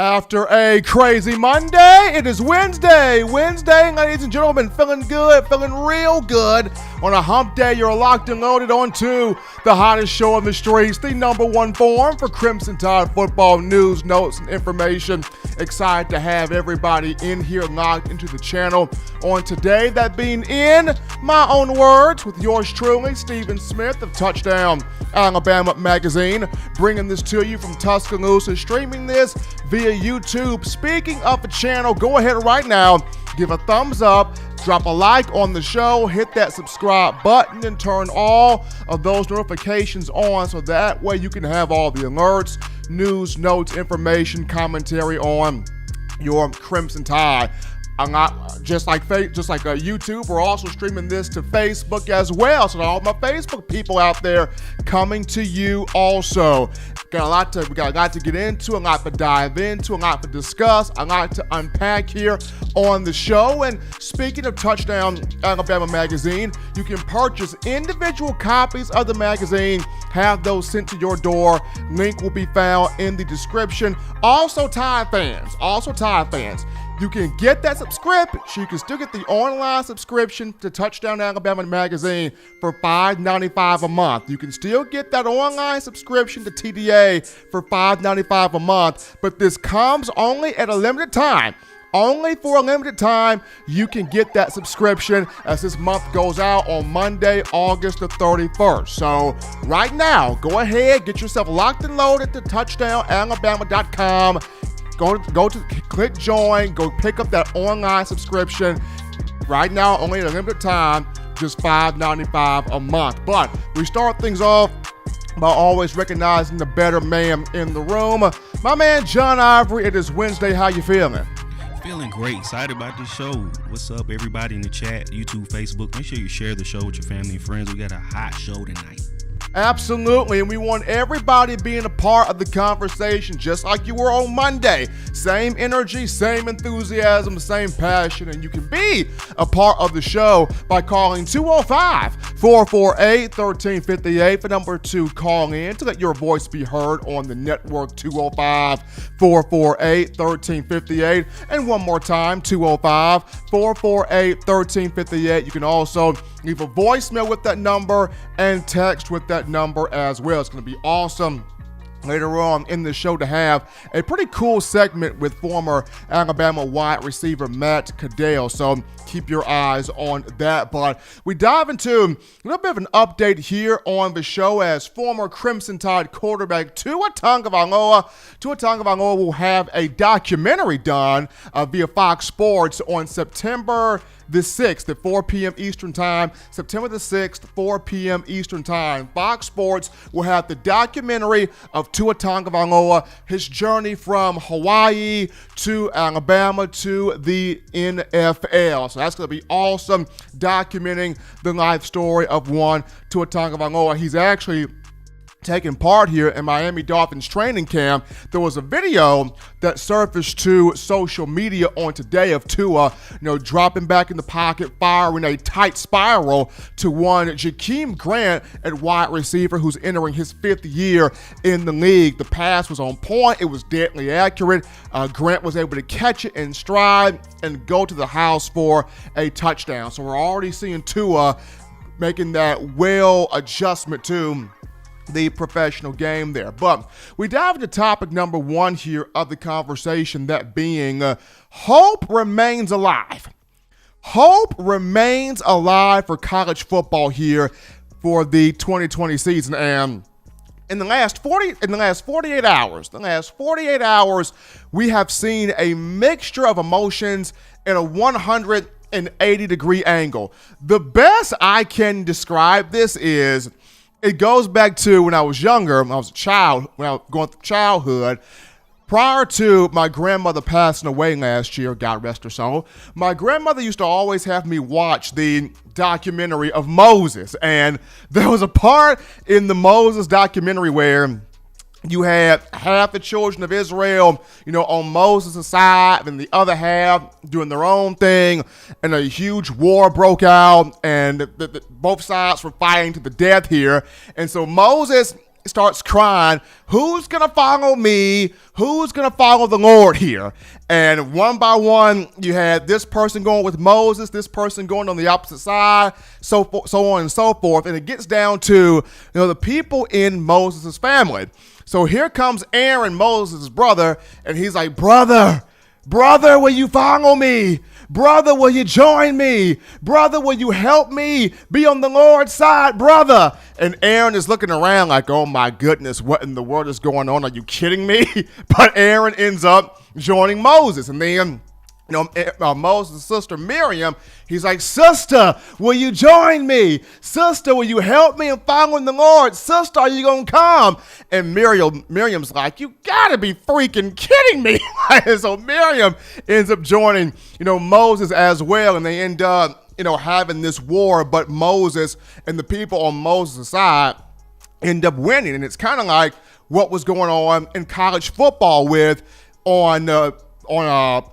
After a crazy Monday, it is Wednesday. Wednesday, ladies and gentlemen, feeling good, feeling real good. On a hump day, you're locked and loaded onto the hottest show on the streets, the #1 forum for Crimson Tide football news, notes, and information. Excited to have everybody in here locked into the channel on today. That being in my own words with yours truly, Stephen Smith of Touchdown Alabama Magazine, bringing this to you from Tuscaloosa, streaming this via YouTube. Speaking of the channel, go ahead right now, give a thumbs up, drop a like on the show, hit that subscribe button, and turn all of those notifications on so that way you can have all the alerts, news, notes, information, commentary on your Crimson Tide. I'm not just like YouTube. We're also streaming this to Facebook as well. So to all my Facebook people out there, coming to you also. We got a lot to get into, a lot to dive into, a lot to discuss, a lot to unpack here on the show. And speaking of Touchdown Alabama Magazine, you can purchase individual copies of the magazine, have those sent to your door. Link will be found in the description. Also, Tide fans. You can get that subscription. You can still get the online subscription to Touchdown Alabama Magazine for $5.95 a month. You can still get that online subscription to TDA for $5.95 a month, but this comes only at a limited time. Only for a limited time, you can get that subscription as this month goes out on Monday, August the 31st. So right now, go ahead, get yourself locked and loaded to touchdownalabama.com. Click join, go pick up that online subscription. Right now, only at a limited time, just $5.95 a month. But we start things off by always recognizing the better man in the room. My man, John Ivory, it is Wednesday. How you feeling? Feeling great, excited about this show. What's up, everybody in the chat, YouTube, Facebook? Make sure you share the show with your family and friends. We got a hot show tonight. Absolutely, and we want everybody being a part of the conversation, just like you were on Monday. Same energy, same enthusiasm, same passion, and you can be a part of the show by calling 205-448-1358, the number to call in to let your voice be heard on the network, 205-448-1358, and one more time, 205-448-1358. You can also leave a voicemail with that number and text with that number as well. It's going to be awesome later on in the show to have a pretty cool segment with former Alabama wide receiver Matt Caddell. So keep your eyes on that. But we dive into a little bit of an update here on the show as former Crimson Tide quarterback Tua Tagovailoa will have a documentary done via Fox Sports on September the 6th at 4 p.m. Eastern Time. September the 6th, 4 p.m. Eastern Time. Fox Sports will have the documentary of Tua Tagovailoa, his journey from Hawaii to Alabama to the NFL. So that's going to be awesome, documenting the life story of one Tua Tagovailoa. He's actually taking part here in Miami Dolphins training camp. There was a video that surfaced to social media on today of Tua, dropping back in the pocket, firing a tight spiral to one Jakeem Grant at wide receiver, who's entering his 5th year in the league. The pass was on point. It was deadly accurate. Grant was able to catch it in stride and go to the house for a touchdown. So we're already seeing Tua making that well adjustment to the professional game there. But we dive into topic number 1 here of the conversation, that being hope remains alive. Hope remains alive for college football here for the 2020 season. And in the last 48 hours, we have seen a mixture of emotions in a 180-degree angle. The best I can describe this is, it goes back to when I was younger, when I was a child, when I was going through childhood. Prior to my grandmother passing away last year, God rest her soul, my grandmother used to always have me watch the documentary of Moses. And there was a part in the Moses documentary where you had half the children of Israel, on Moses' side, and the other half doing their own thing, and a huge war broke out, and both sides were fighting to the death here. And so Moses starts crying, who's going to follow me? Who's going to follow the Lord here? And one by one, you had this person going with Moses, this person going on the opposite side, so on and so forth. And it gets down to, the people in Moses' family. So here comes Aaron, Moses' brother, and he's like, brother, will you follow me? Brother, will you join me? Brother, will you help me be on the Lord's side, brother? And Aaron is looking around like, oh my goodness, what in the world is going on? Are you kidding me? But Aaron ends up joining Moses. And then, Moses' sister Miriam, he's like, sister, will you join me? Sister, will you help me in following the Lord? Sister, are you going to come? And Miriam's like, you got to be freaking kidding me. So Miriam ends up joining, Moses as well. And they end up, having this war. But Moses and the people on Moses' side end up winning. And it's kind of like what was going on in college football with on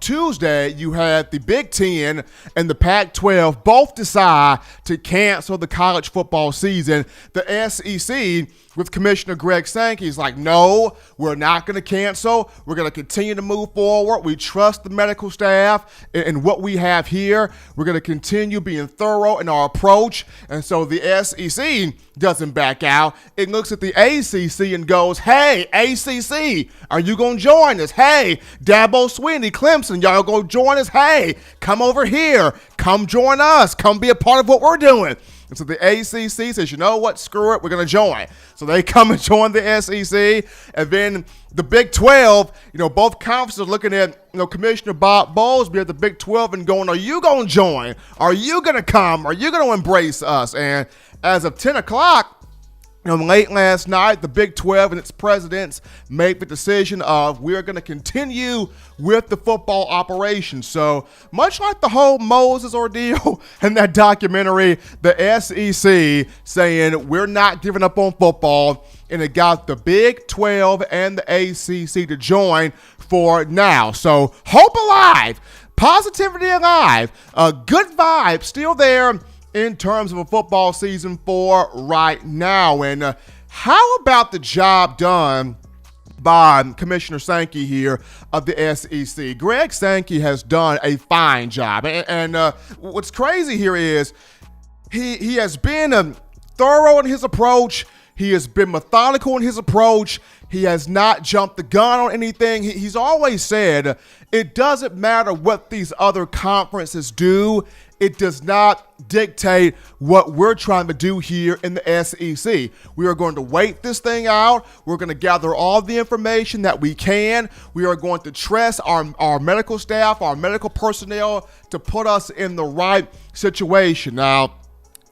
Tuesday, you had the Big Ten and the Pac-12 both decide to cancel the college football season. The SEC, with Commissioner Greg Sankey, is like, no, we're not going to cancel. We're going to continue to move forward. We trust the medical staff and what we have here. We're going to continue being thorough in our approach. And so the SEC doesn't back out. It looks at the ACC and goes, hey, ACC, are you going to join us? Hey, Dabo Swinney, Clemson, y'all going to join us? Hey, come over here. Come join us. Come be a part of what we're doing. And so the ACC says, you know what, screw it, we're going to join. So they come and join the SEC. And then the Big 12, both conferences are looking at, Commissioner Bob Bowlesby at the Big 12 and going, are you going to join? Are you going to come? Are you going to embrace us? And as of 10 o'clock, late last night, the Big 12 and its presidents made the decision of we're going to continue with the football operation. So much like the whole Moses ordeal and that documentary, the SEC saying we're not giving up on football, and it got the Big 12 and the ACC to join for now. So hope alive, positivity alive, a good vibe still there in terms of a football season for right now. And how about the job done by Commissioner Sankey here of the SEC? Greg Sankey has done a fine job. And what's crazy here is he has been thorough in his approach. He has been methodical in his approach. He has not jumped the gun on anything. He's always said it doesn't matter what these other conferences do. It does not dictate what we're trying to do here in the SEC. We are going to wait this thing out. We're going to gather all the information that we can. We are going to trust our medical staff, our medical personnel to put us in the right situation. Now,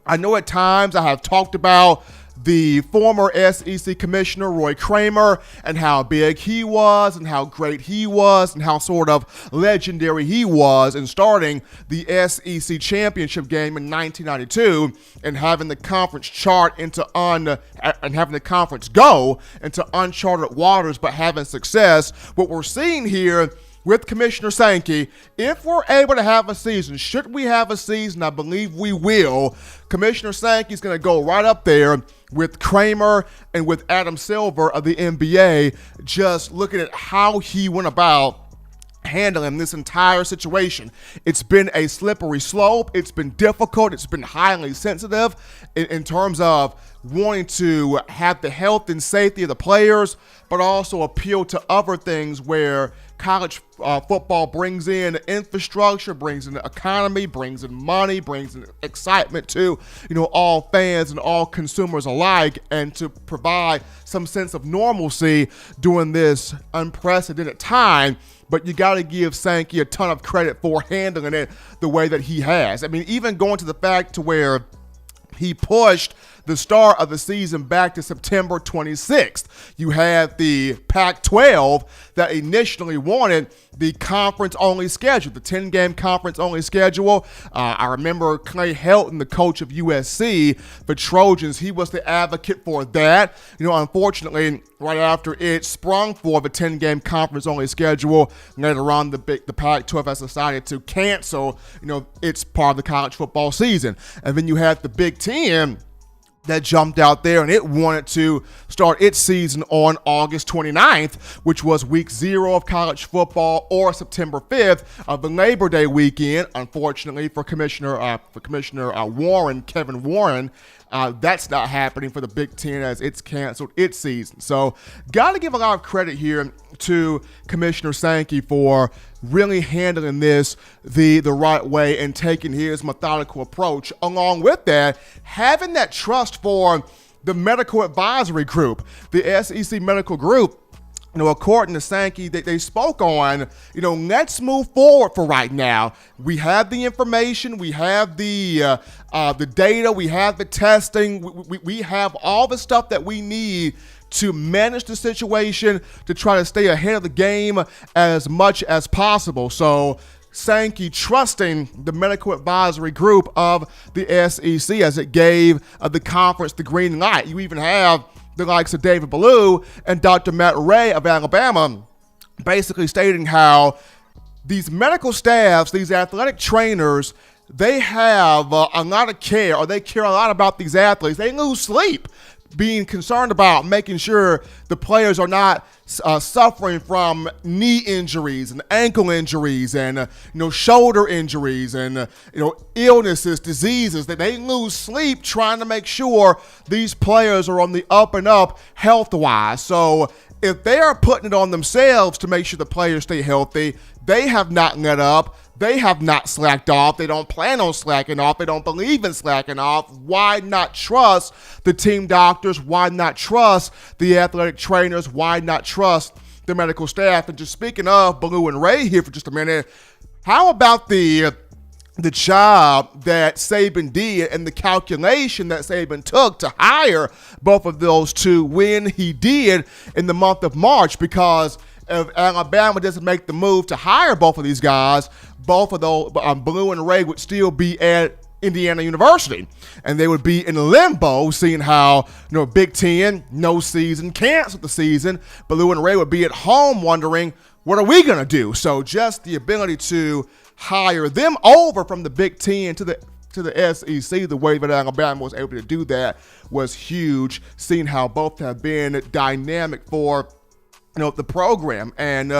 I know at times I have talked about the former SEC commissioner, Roy Kramer, and how big he was and how great he was and how sort of legendary he was in starting the SEC championship game in 1992 and having the conference and having the conference go into uncharted waters, but having success. What we're seeing here with Commissioner Sankey, if we're able to have a season, should we have a season, I believe we will, Commissioner Sankey's going to go right up there with Kramer and with Adam Silver of the NBA, just looking at how he went about handling this entire situation. It's been a slippery slope. It's been difficult. It's been highly sensitive in terms of wanting to have the health and safety of the players, but also appeal to other things where college football brings in infrastructure, brings in the economy, brings in money, brings in excitement to, all fans and all consumers alike, and to provide some sense of normalcy during this unprecedented time. But you got to give Sankey a ton of credit for handling it the way that he has. I mean, even going to the fact to where he pushed the start of the season back to September 26th. You had the Pac-12 that initially wanted the conference-only schedule, the 10-game conference-only schedule. I remember Clay Helton, the coach of USC, the Trojans, he was the advocate for that. Unfortunately, right after it sprung for the 10-game conference-only schedule, later on the Pac-12 has decided to cancel, its part of the college football season. And then you had the Big Ten that jumped out there, and it wanted to start its season on August 29th, which was week 0 of college football, or September 5th of the Labor Day weekend. Unfortunately for Commissioner Warren, Kevin Warren, that's not happening for the Big Ten, as it's canceled its season. So got to give a lot of credit here to Commissioner Sankey for really handling this the right way and taking his methodical approach. Along with that, having that trust for the medical advisory group, the SEC medical group. According to Sankey, they spoke on, let's move forward for right now. We have the information, we have the data, we have the testing, we have all the stuff that we need to manage the situation, to try to stay ahead of the game as much as possible. So Sankey trusting the medical advisory group of the SEC as it gave the conference the green light. You even have the likes of David Ballou and Dr. Matt Ray of Alabama basically stating how these medical staffs, these athletic trainers, they have a lot of care, or they care a lot about these athletes. They lose sleep being concerned about making sure the players are not suffering from knee injuries and ankle injuries and shoulder injuries and illnesses, diseases. That they lose sleep trying to make sure these players are on the up and up health-wise. So if they are putting it on themselves to make sure the players stay healthy, they have not let up. They have not slacked off. They don't plan on slacking off. They don't believe in slacking off. Why not trust the team doctors? Why not trust the athletic trainers? Why not trust the medical staff? And just speaking of Ballou and Ray here for just a minute, how about the job that Saban did and the calculation that Saban took to hire both of those two when he did in the month of March? Because if Alabama doesn't make the move to hire both of these guys, both of those, Ballou and Ray, would still be at Indiana University, and they would be in limbo, seeing how Big Ten, no season, canceled the season. Ballou and Ray would be at home wondering, what are we going to do? So just the ability to hire them over from the Big Ten to the SEC, the way that Alabama was able to do that was huge, seeing how both have been dynamic for the program. And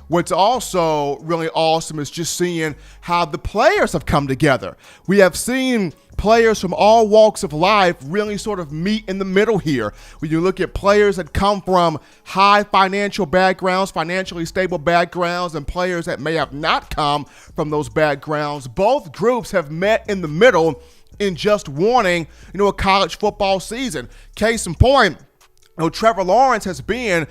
what's also really awesome is just seeing how the players have come together. We have seen players from all walks of life really sort of meet in the middle here. When you look at players that come from high financial backgrounds, financially stable backgrounds, and players that may have not come from those backgrounds, both groups have met in the middle in just wanting, a college football season. Case in point, Trevor Lawrence has been,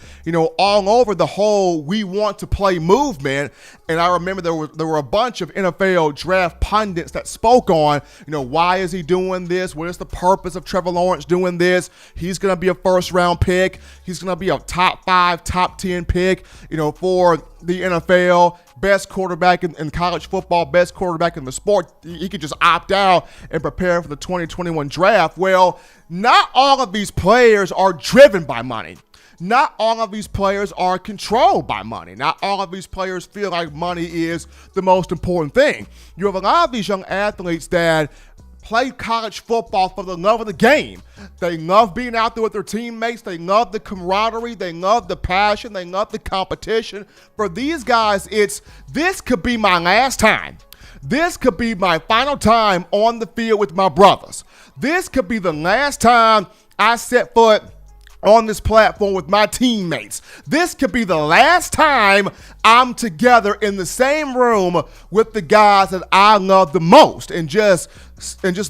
all over the whole "we want to play" movement. And I remember there were a bunch of NFL draft pundits that spoke on, why is he doing this? What is the purpose of Trevor Lawrence doing this? He's going to be a first-round pick. He's going to be a top 5, top 10 pick, for the NFL. Best quarterback in college football, best quarterback in the sport. He could just opt out and prepare for the 2021 draft. Well, not all of these players are driven by money. Not all of these players are controlled by money. Not all of these players feel like money is the most important thing. You have a lot of these young athletes that play college football for the love of the game. They love being out there with their teammates. They love the camaraderie. They love the passion. They love the competition. For these guys, this could be my last time. This could be my final time on the field with my brothers. This could be the last time I set foot on this platform with my teammates. This could be the last time I'm together in the same room with the guys that I love the most. And just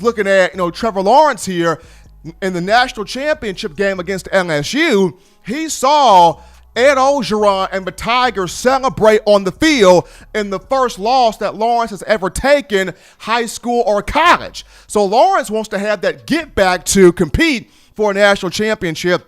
looking at, Trevor Lawrence here in the national championship game against LSU, he saw Ed Ogeron and the Tigers celebrate on the field in the first loss that Lawrence has ever taken, high school or college. So Lawrence wants to have that get back to compete for a national championship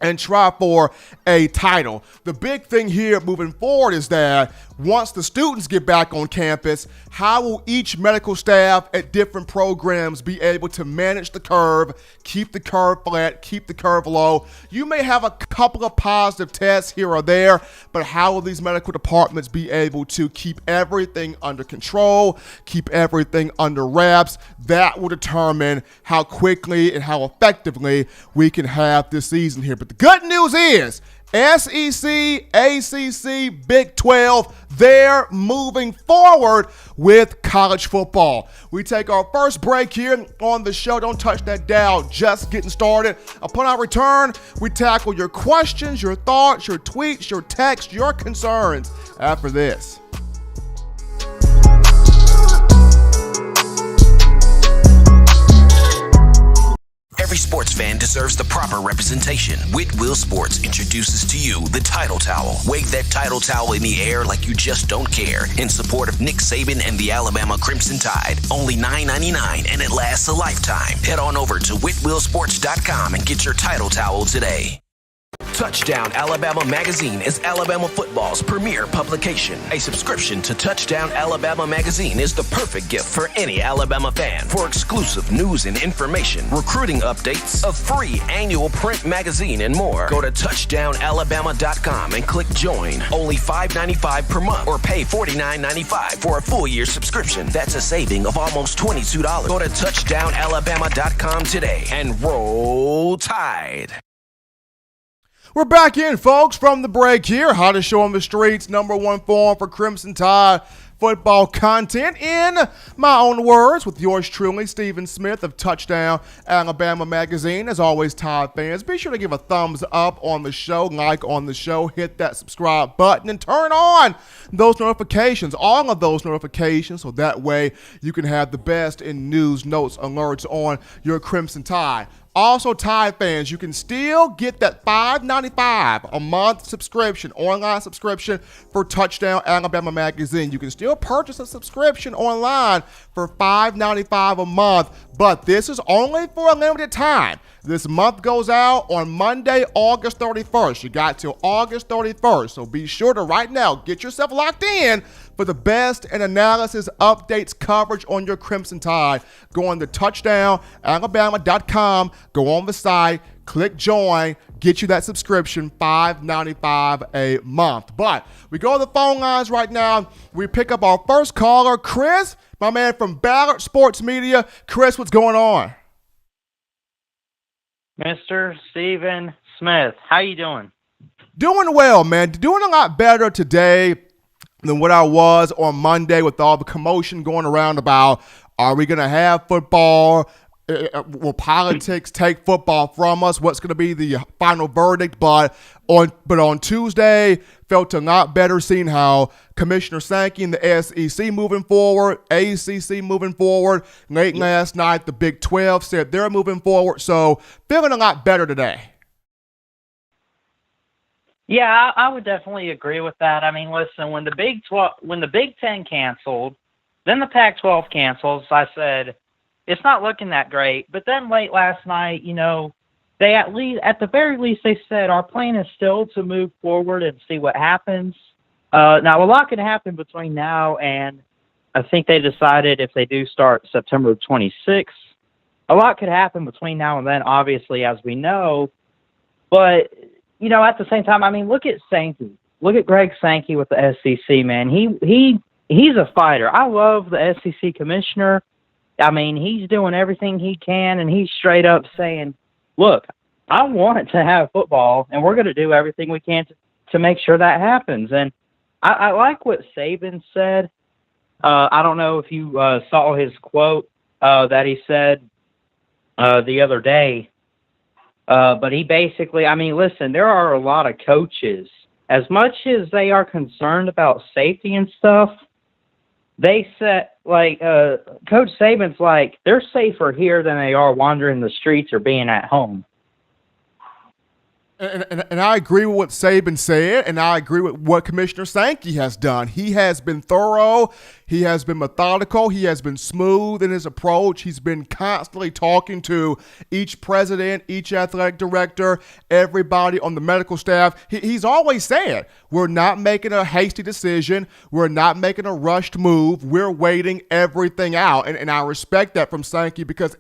and try for a title. The big thing here moving forward is that once the students get back on campus, how will each medical staff at different programs be able to manage the curve, keep the curve flat, keep the curve low? You may have a couple of positive tests here or there, but how will these medical departments be able to keep everything under control, keep everything under wraps? That will determine how quickly and how effectively we can have this season here. But the good news is SEC, ACC, Big 12, they're moving forward with college football. We take our first break here on the show. Don't touch that dial, just getting started. Upon our return, we tackle your questions, your thoughts, your tweets, your texts, your concerns after this. Every sports fan deserves the proper representation. Whitwell Sports introduces to you the Title Towel. Wave that Title Towel in the air like you just don't care in support of Nick Saban and the Alabama Crimson Tide. Only $9.99 and it lasts a lifetime. Head on over to whitwellsports.com and get your Title Towel today. Touchdown Alabama Magazine is Alabama football's premier publication. A subscription to Touchdown Alabama Magazine is the perfect gift for any Alabama fan. For exclusive news and information, recruiting updates, a free annual print magazine, and more, go to touchdownalabama.com and click join. Only $5.95 per month or pay $49.95 for a full year subscription. That's a saving of almost $22. Go to touchdownalabama.com today and roll Tide. We're back in, folks, from the break here. Hottest show on the streets, #1 forum for Crimson Tide football content. In my own words, with yours truly, Stephen Smith of Touchdown Alabama Magazine. As always, Tide fans, be sure to give a thumbs up on the show, like on the show, hit that subscribe button, and turn on those notifications, all of those notifications, so that way you can have the best in news, notes, alerts on your Crimson Tide. Also, Tide fans, you can still get that $5.95 a month subscription, online subscription for Touchdown Alabama Magazine. You can still purchase a subscription online for $5.95 a month, but this is only for a limited time. This month goes out on Monday, August 31st. You got till August 31st, so be sure to right now get yourself locked in for the best in analysis, updates, coverage on your Crimson Tide. Go on to touchdownalabama.com, go on the site, click join, get you that subscription, $5.95 a month. But we go to the phone lines right now. We pick up our first caller, Chris, my man from Ballard Sports Media. Chris, what's going on? Mr. Stephen Smith, how you doing? Doing well, man. Doing a lot better today than what I was on Monday with all the commotion going around about, are we going to have football? Will politics take football from us? What's going to be the final verdict? But on Tuesday, felt a lot better seeing how Commissioner Sankey and the SEC moving forward, ACC moving forward. Late last night, the Big 12 said they're moving forward. So feeling a lot better today. Yeah, I would definitely agree with that. I mean, listen, when the Big 10 canceled, then the Pac-12 cancels, I said, it's not looking that great. But then late last night, they at the very least, they said our plan is still to move forward and see what happens. Now, a lot can happen between now and I think they decided if they do start September 26th, a lot could happen between now and then, obviously, as we know. But, at the same time, I mean, look at Sankey. Look at Greg Sankey with the SEC, man. He's a fighter. I love the SEC commissioner. I mean, he's doing everything he can, and he's straight up saying, look, I want to have football, and we're going to do everything we can to make sure that happens. And I like what Saban said. I don't know if you saw his quote that he said the other day. But he basically, I mean, listen, there are a lot of coaches, as much as they are concerned about safety and stuff, they said, Coach Saban's like, they're safer here than they are wandering the streets or being at home. And I agree with what Saban said, and I agree with what Commissioner Sankey has done. He has been thorough. He has been methodical. He has been smooth in his approach. He's been constantly talking to each president, each athletic director, everybody on the medical staff. He's always said, we're not making a hasty decision. We're not making a rushed move. We're waiting everything out. And I respect that from Sankey because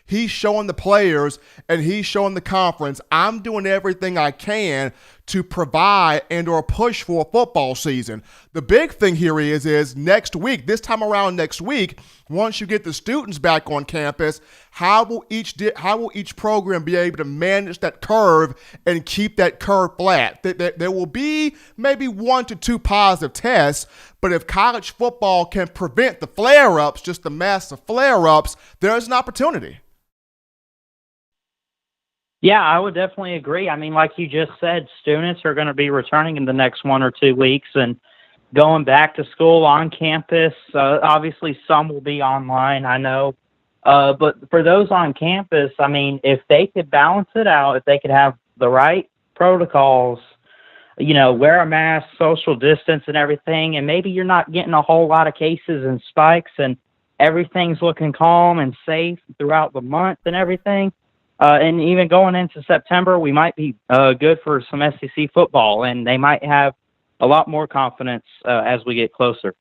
he's showing the players and he's showing the conference, I'm doing everything I can to provide and or push for a football season. The big thing here is next week, this time around next week, once you get the students back on campus, how will each program be able to manage that curve and keep that curve flat? There will be maybe 1 to 2 positive tests, but if college football can prevent the flare-ups, just the massive flare-ups, there's an opportunity. Yeah, I would definitely agree. I mean, like you just said, students are going to be returning in the next 1 or 2 weeks and going back to school on campus. Obviously, some will be online, I know. But for those on campus, I mean, if they could balance it out, if they could have the right protocols, wear a mask, social distance and everything, and maybe you're not getting a whole lot of cases and spikes and everything's looking calm and safe throughout the month and everything. And even going into September, we might be good for some SEC football, and they might have a lot more confidence as we get closer.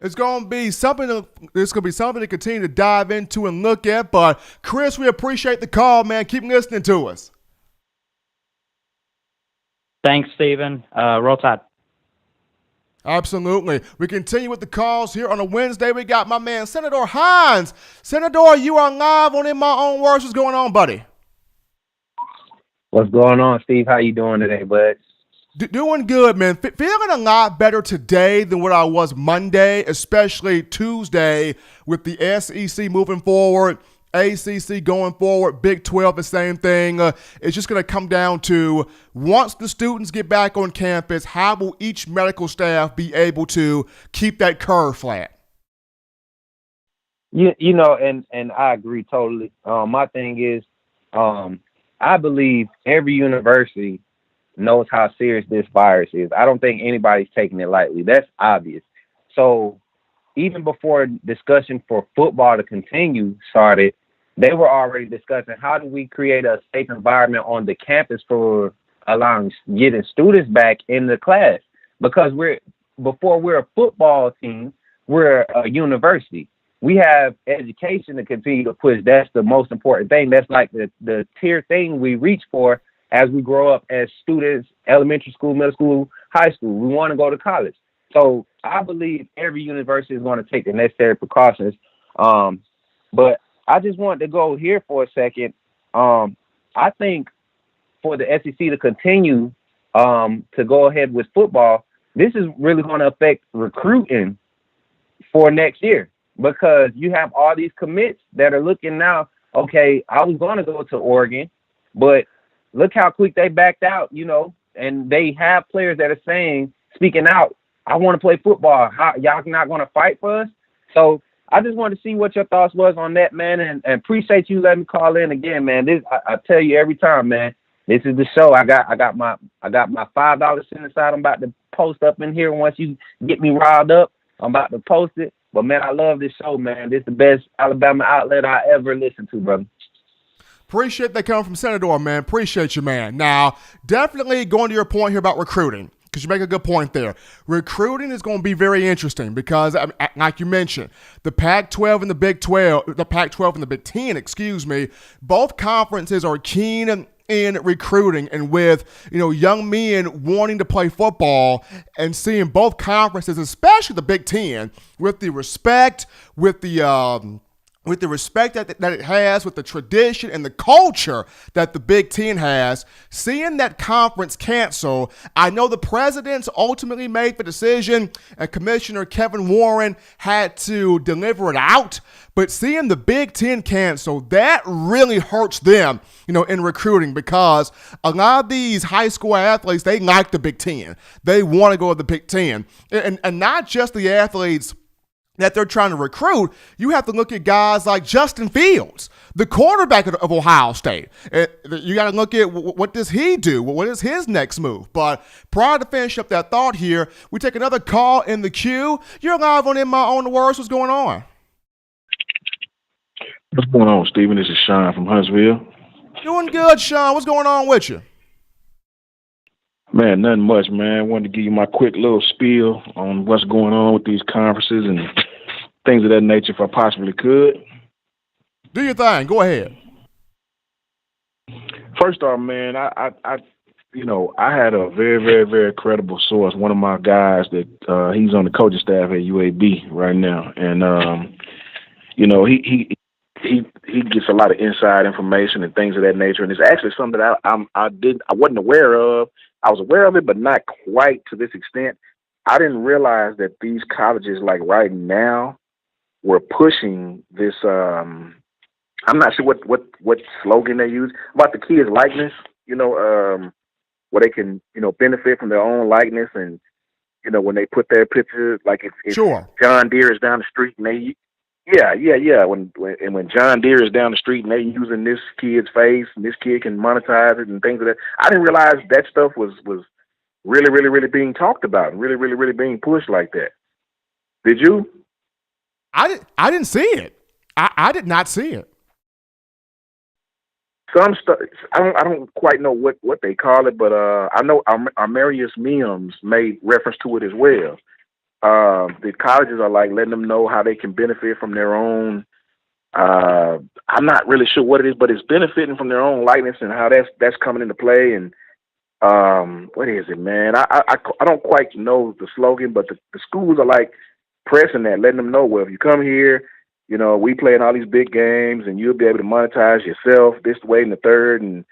It's going to be something to continue to dive into and look at. But, Chris, we appreciate the call, man. Keep listening to us. Thanks, Stephen. Roll Tide. Absolutely. We continue with the calls here on a Wednesday. We got my man, Senator Hines. Senator, you are live on In My Own Words. What's going on, buddy? What's going on, Steve? How you doing today, bud? Doing good, man. Feeling a lot better today than what I was Monday, especially Tuesday with the SEC moving forward. ACC going forward, Big 12, the same thing. It's just going to come down to once the students get back on campus, how will each medical staff be able to keep that curve flat? And I agree totally. My thing is, I believe every university knows how serious this virus is. I don't think anybody's taking it lightly. That's obvious. So even before discussion for football to continue started, they were already discussing how do we create a safe environment on the campus for getting students back in the class. Because before we're a football team, we're a university. We have education to continue to push. That's the most important thing. That's like the tier thing we reach for as we grow up as students, elementary school, middle school, high school. We want to go to college. So I believe every university is going to take the necessary precautions. But I just wanted to go here for a second. I think for the SEC to continue to go ahead with football, this is really going to affect recruiting for next year because you have all these commits that are looking now, okay, I was going to go to Oregon, but look how quick they backed out, and they have players that are speaking out, I want to play football. Y'all not going to fight for us? So I just wanted to see what your thoughts was on that, man, and appreciate you letting me call in again, man. This I tell you every time, man. This is the show. I got my $5 sitting aside. I'm about to post up in here. Once you get me riled up, I'm about to post it. But man, I love this show, man. This is the best Alabama outlet I ever listened to, brother. Appreciate that coming from Senator, man. Appreciate you, man. Now, definitely going to your point here about recruiting, because you make a good point there. Recruiting is going to be very interesting because, like you mentioned, the Pac-12 and the Big 12, the Pac-12 and the Big 10, both conferences are keen in recruiting, and with young men wanting to play football and seeing both conferences, especially the Big 10, with the respect, with the respect that it has, with the tradition and the culture that the Big Ten has, seeing that conference cancel, I know the presidents ultimately made the decision and Commissioner Kevin Warren had to deliver it out, but seeing the Big Ten cancel, that really hurts them, in recruiting, because a lot of these high school athletes, they like the Big Ten. They want to go to the Big Ten. And not just the athletes that they're trying to recruit, you have to look at guys like Justin Fields, the quarterback of Ohio State. You got to look at what does he do? What is his next move? But prior to finish up that thought here, we take another call in the queue. You're live on In My Own Words. What's going on? What's going on, Stephen? This is Sean from Huntsville. Doing good, Sean. What's going on with you? Man, nothing much, man. I wanted to give you my quick little spiel on what's going on with these conferences and things of that nature if I possibly could. Do your thing. Go ahead. First off, man, I had a very, very, very credible source. One of my guys that he's on the coaching staff at UAB right now, and he gets a lot of inside information and things of that nature. And it's actually something that I wasn't aware of. I was aware of it, but not quite to this extent. I didn't realize that these colleges, like right now, were pushing this. I'm not sure what slogan they use about the kids' likeness. Where they can benefit from their own likeness, and when they put their picture, like if Sure. John Deere is down the street and they. Yeah. When John Deere is down the street and they're using this kid's face and this kid can monetize it and things like that, I didn't realize that stuff was really, really, really being talked about and really, really, really being pushed like that. Did you? I didn't see it. I did not see it. Some stuff I don't quite know what they call it, but I know Armarius Mims made reference to it as well. The colleges are like letting them know how they can benefit from their own. I'm not really sure what it is, but it's benefiting from their own likeness and how that's coming into play. And what is it, man? I don't quite know the slogan, but the schools are like pressing that, letting them know, well, if you come here, we play in all these big games, and you'll be able to monetize yourself this way and the third. And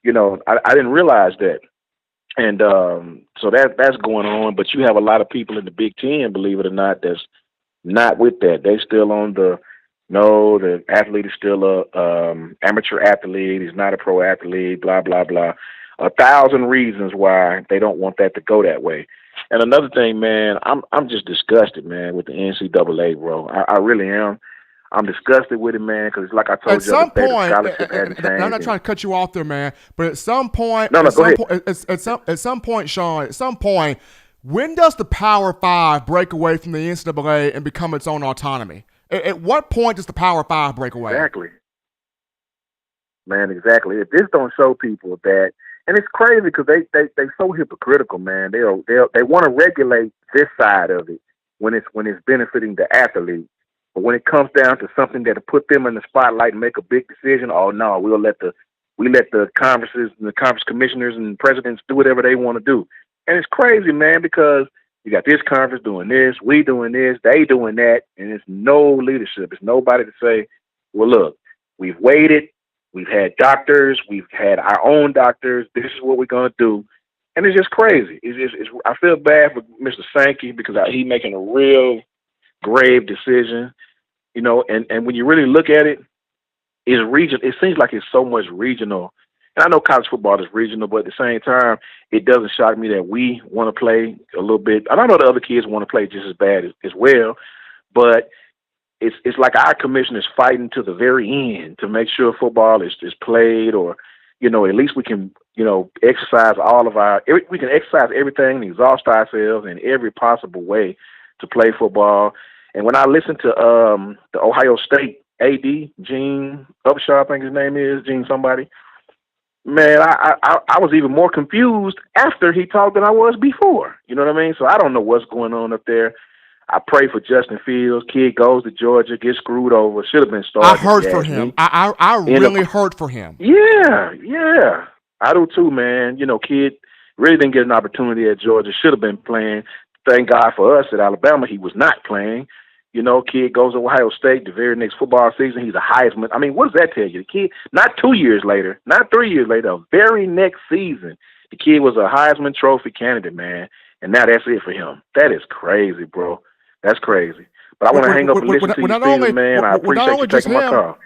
I didn't realize that. And so that's going on, but you have a lot of people in the Big Ten, believe it or not, that's not with that. They still on the athlete is still a amateur athlete. He's not a pro athlete. Blah blah blah. 1,000 reasons why they don't want that to go that way. And another thing, man, I'm just disgusted, man, with the NCAA, bro. I really am. I'm disgusted with it, man, because like I told you, the scholarship hadn't changed. I'm not trying to cut you off there, man, but at some point, go ahead. At some point, Sean, when does the Power Five break away from the NCAA and become its own autonomy? At what point does the Power Five break away? Exactly. Man, exactly. If this don't show people that, and it's crazy because they so hypocritical, man. They want to regulate this side of it when it's benefiting the athlete. But when it comes down to something that'll put them in the spotlight and make a big decision, oh no, we let the conferences and the conference commissioners and presidents do whatever they want to do. And it's crazy, man, because you got this conference doing this, we doing this, they doing that, and it's no leadership. It's nobody to say, well, look, we've waited, we've had doctors, we've had our own doctors, this is what we're gonna do. And it's just crazy. I feel bad for Mr. Sankey because he's making a real grave decision, and when you really look at it, it's region. It seems like it's so much regional. And I know college football is regional, but at the same time, it doesn't shock me that we want to play a little bit. I know the other kids want to play just as bad as well, but it's like our commission is fighting to the very end to make sure football is played, or at least we can exercise we can exercise everything and exhaust ourselves in every possible way to play football. And when I listened to the Ohio State AD, Gene Upshaw, I think his name is, Gene somebody, man, I was even more confused after he talked than I was before. You know what I mean? So I don't know what's going on up there. I pray for Justin Fields. Kid goes to Georgia, gets screwed over. Should have been started. I hurt for him. I really hurt for him. Yeah. I do too, man. Kid really didn't get an opportunity at Georgia. Should have been playing. Thank God for us at Alabama, he was not playing. Kid goes to Ohio State the very next football season. He's a Heisman. I mean, what does that tell you? The kid, not 2 years later, not 3 years later, the very next season, the kid was a Heisman Trophy candidate, man. And now that's it for him. That is crazy, bro. That's crazy. But I want to hang up and listen to you, Stephen, man. I appreciate you taking my call.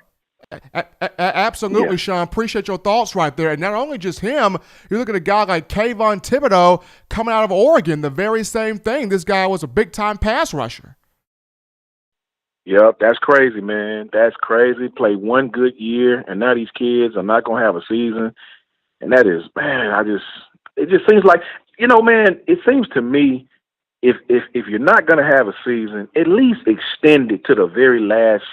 Absolutely, Yeah. Sean. Appreciate your thoughts right there. And not only just him, you look at a guy like Kayvon Thibodeau coming out of Oregon, the very same thing. This guy was a big-time pass rusher. Yep, that's crazy, man. That's crazy. Play one good year, and now these kids are not gonna have a season, and that is, man. It just seems like, man. It seems to me, if you're not gonna have a season, at least extend it to the very last.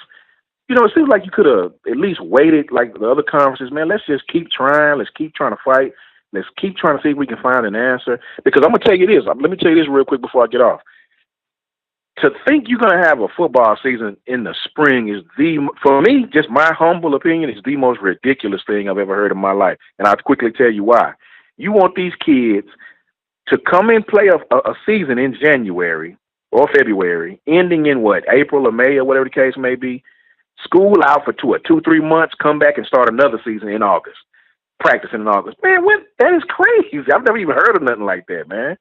It seems like you could have at least waited, like the other conferences. Man, let's just keep trying. Let's keep trying to fight. Let's keep trying to see if we can find an answer. Because I'm gonna tell you this. Let me tell you this real quick before I get off. To think you're going to have a football season in the spring is for me, just my humble opinion, is the most ridiculous thing I've ever heard in my life. And I'll quickly tell you why. You want these kids to come and play a season in January or February, ending in April or May or whatever the case may be, school out for 2-3 months, come back and start another season in August, practicing in August. Man, that is crazy. I've never even heard of nothing like that, man.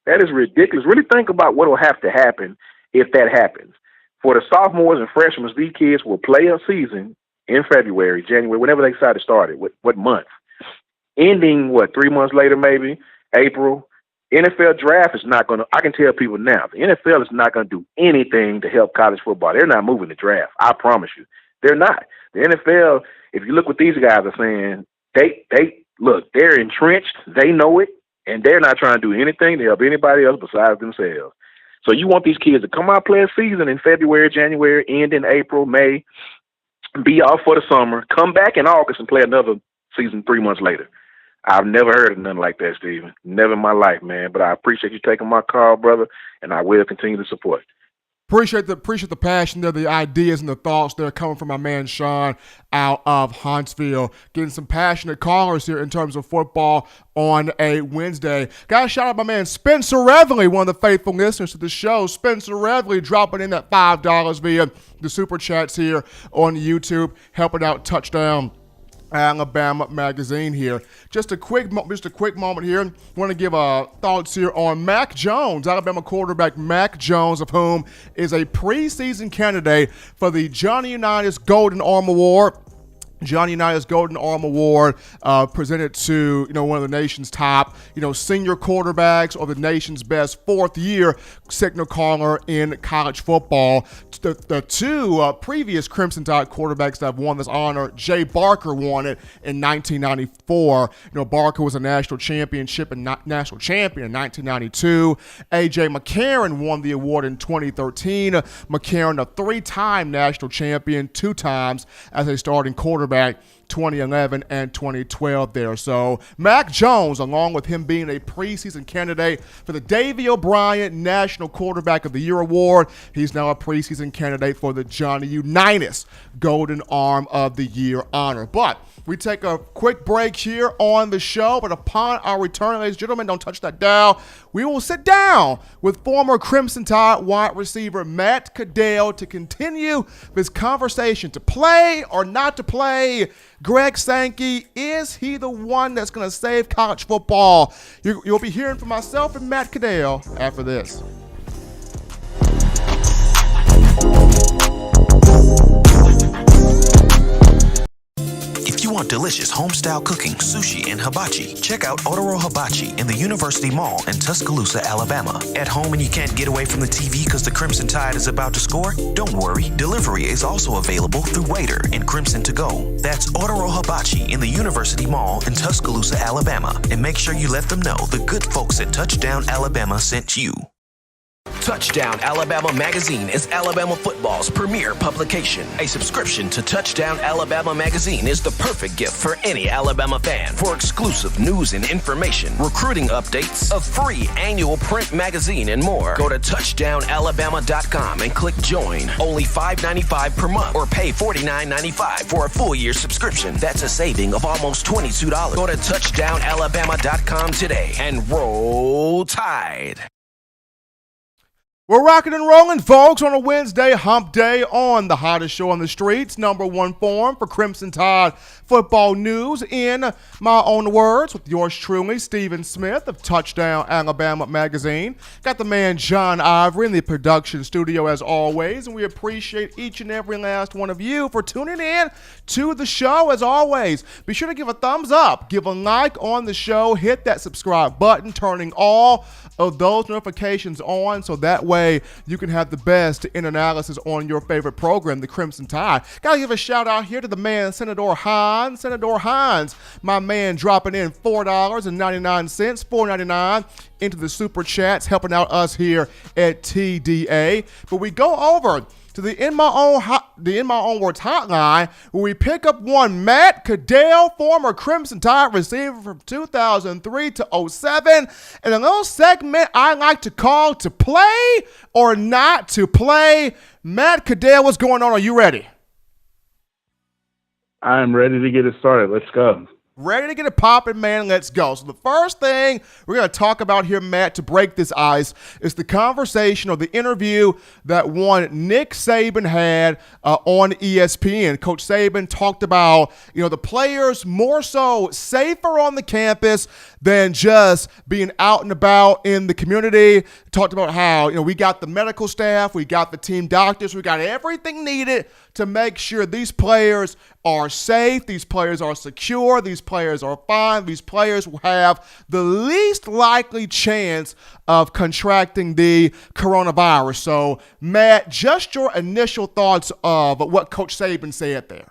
That is ridiculous. Really think about what will have to happen if that happens. For the sophomores and freshmen, these kids will play a season in February, January, whenever they decide to start it, what month. Ending, 3 months later maybe, April. NFL draft is not going to, I can tell people now, the NFL is not going to do anything to help college football. They're not moving the draft. I promise you. They're not. The NFL, if you look what these guys are saying, they're entrenched. They know it, and they're not trying to do anything to help anybody else besides themselves. So you want these kids to come out, play a season in February, January, end in April, May, be off for the summer, come back in August and play another season 3 months later. I've never heard of nothing like that, Steven. Never in my life, man. But I appreciate you taking my call, brother, and I will continue to support. Appreciate the passion there, the ideas and the thoughts that are coming from my man Sean out of Huntsville. Getting some passionate callers here in terms of football on a Wednesday. Got to shout out my man Spencer Reveley, one of the faithful listeners to the show. Spencer Reveley dropping in that $5 via the super chats here on YouTube, helping out Touchdown Alabama magazine here. Just a quick moment here. Want to give thoughts here on Mac Jones, Alabama quarterback Mac Jones, of whom is a preseason candidate for the Johnny Unitas Golden Arm Award. Johnny Unitas Golden Arm Award presented to one of the nation's top senior quarterbacks or the nation's best fourth-year signal caller in college football. The two previous Crimson2go quarterbacks that have won this honor, Jay Barker won it in 1994. Barker was a national champion in 1992. A.J. McCarron won the award in 2013. McCarron, a three-time national champion, 2 times as a starting quarterback, 2011 and 2012 there. So Mac Jones, along with him being a preseason candidate for the Davey O'Brien National Quarterback of the Year Award, he's now a preseason candidate for the Johnny Unitas Golden Arm of the Year honor. But we take a quick break here on the show, but upon our return, ladies and gentlemen, don't touch that dial, we will sit down with former Crimson2go wide receiver Matt Caddell to continue this conversation to play or not to play Greg Sankey. Is he the one that's going to save college football? You'll be hearing from myself and Matt Caddell after this. If you want delicious home-style cooking, sushi, and hibachi, check out Otoro Hibachi in the University Mall in Tuscaloosa, Alabama. At home and you can't get away from the TV because the Crimson Tide is about to score? Don't worry, delivery is also available through Waitr and Crimson2go. That's Otoro Hibachi in the University Mall in Tuscaloosa, Alabama. And make sure you let them know the good folks at Touchdown Alabama sent you. Touchdown Alabama magazine is Alabama football's premier publication. A subscription to Touchdown Alabama magazine is the perfect gift for any Alabama fan. For exclusive news and information, recruiting updates, a free annual print magazine, and more, go to touchdownalabama.com and click join. Only $5.95 per month or pay $49.95 for a full year subscription. That's a saving of almost $22. Go to touchdownalabama.com today and roll Tide. We're rocking and rolling, folks, on a Wednesday, hump day, on the hottest show on the streets, number one forum for Crimson2go football news, in my own words, with yours truly, Stephen Smith of Touchdown Alabama magazine. Got the man John Ivory in the production studio as always, and we appreciate each and every last one of you for tuning in to the show as always. Be sure to give a thumbs up, give a like on the show, hit that subscribe button, turning all of those notifications on so that way way you can have the best analysis on your favorite program, the Crimson Tide. Gotta give a shout out here to the man, Senator Hines. Senator Hines, my man, dropping in $4.99, $4.99 into the super chats, helping out us here at TDA. But we go over to the In My Own Words hotline, where we pick up one Matt Caddell, former Crimson Tide receiver from 2003 to 07, and a little segment I like to call To Play or Not to Play. Matt Caddell, what's going on? Are you ready? I'm ready to get it started. Let's go. Ready to get it popping, man. Let's go. So the first thing we're going to talk about here, Matt, to break this ice is the conversation or the interview that one Nick Saban had on ESPN. Coach Saban talked about, the players more so safer on the campus than just being out and about in the community. Talked about how, we got the medical staff, we got the team doctors, we got everything needed to make sure these players are safe, these players are secure, these players are fine, these players will have the least likely chance of contracting the coronavirus. So, Matt, just your initial thoughts of what Coach Saban said there.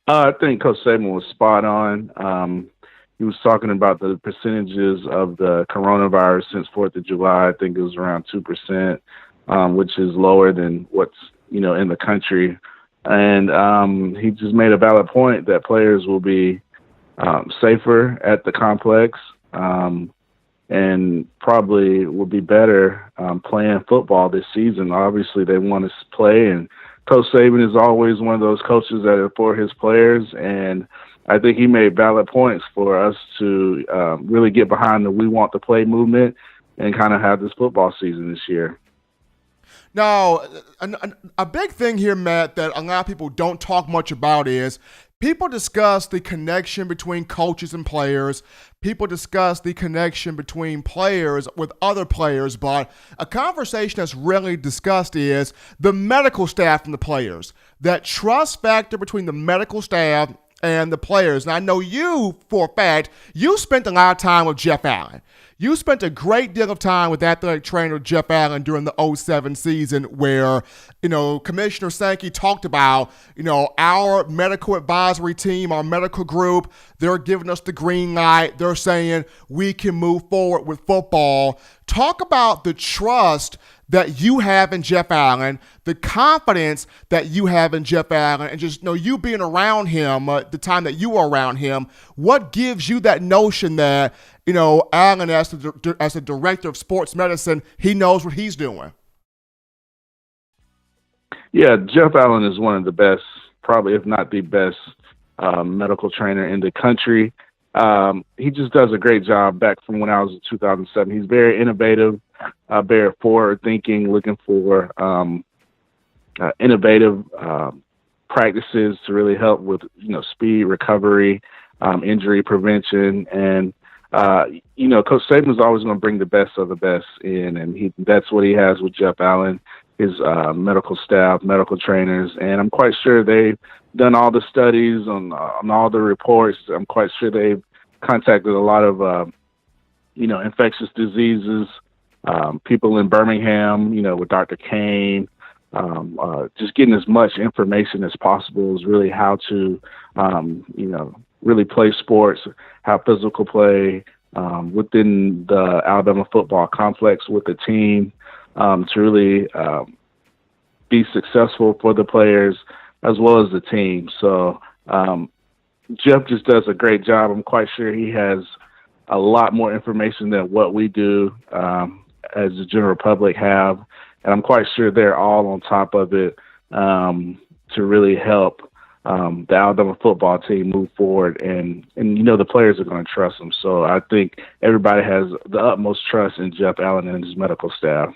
I think Coach Saban was spot on. He was talking about the percentages of the coronavirus since 4th of July. I think it was around 2%, which is lower than what's, in the country. And he just made a valid point that players will be safer at the complex and probably will be better playing football this season. Obviously, they want to play, and Coach Saban is always one of those coaches that are for his players, and I think he made valid points for us to really get behind the We Want to Play movement and kind of have this football season this year. Now, a big thing here, Matt, that a lot of people don't talk much about is people discuss the connection between coaches and players. People discuss the connection between players with other players, but a conversation that's rarely discussed is the medical staff and the players. That trust factor between the medical staff and the players. And I know you, for a fact, you spent a lot of time with Jeff Allen. You spent a great deal of time with athletic trainer Jeff Allen during the 07 season where, Commissioner Sankey talked about, our medical advisory team, our medical group, they're giving us the green light. They're saying we can move forward with football. Talk about the trust that you have in Jeff Allen, the confidence that you have in Jeff Allen, and just you being around him, the time that you were around him. What gives you that notion that, Allen, as the director of sports medicine, he knows what he's doing? Yeah, Jeff Allen is one of the best, probably if not the best, medical trainer in the country. He just does a great job back from when I was in 2007. He's very innovative, very forward-thinking, looking for innovative practices to really help with, speed, recovery, injury prevention. And, Coach Saban is always going to bring the best of the best in, and that's what he has with Jeff Allen, his medical staff, medical trainers. And I'm quite sure they've done all the studies on all the reports. I'm quite sure they've contacted a lot of, infectious diseases, people in Birmingham, with Dr. Kane, just getting as much information as possible is really how to, really play sports, how physical play within the Alabama football complex with the team to really be successful for the players as well as the team. So Jeff just does a great job. I'm quite sure he has a lot more information than what we do as the general public have. And I'm quite sure they're all on top of it to really help the Alabama football team move forward. And the players are going to trust them. So I think everybody has the utmost trust in Jeff Allen and his medical staff.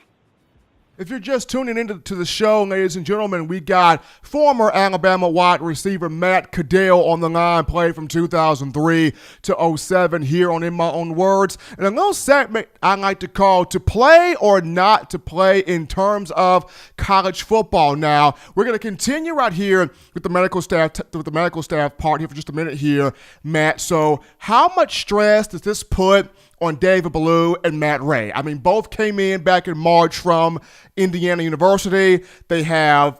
If you're just tuning into the show, ladies and gentlemen, we got former Alabama wide receiver Matt Caddell on the line, played from 2003 to 07 here on In My Own Words. And a little segment I like to call To Play or Not to Play in terms of college football. Now, we're going to continue right here with the medical staff part here for just a minute here, Matt. So how much stress does this put on David Ballou and Matt Ray. I mean, both came in back in March from Indiana University. They have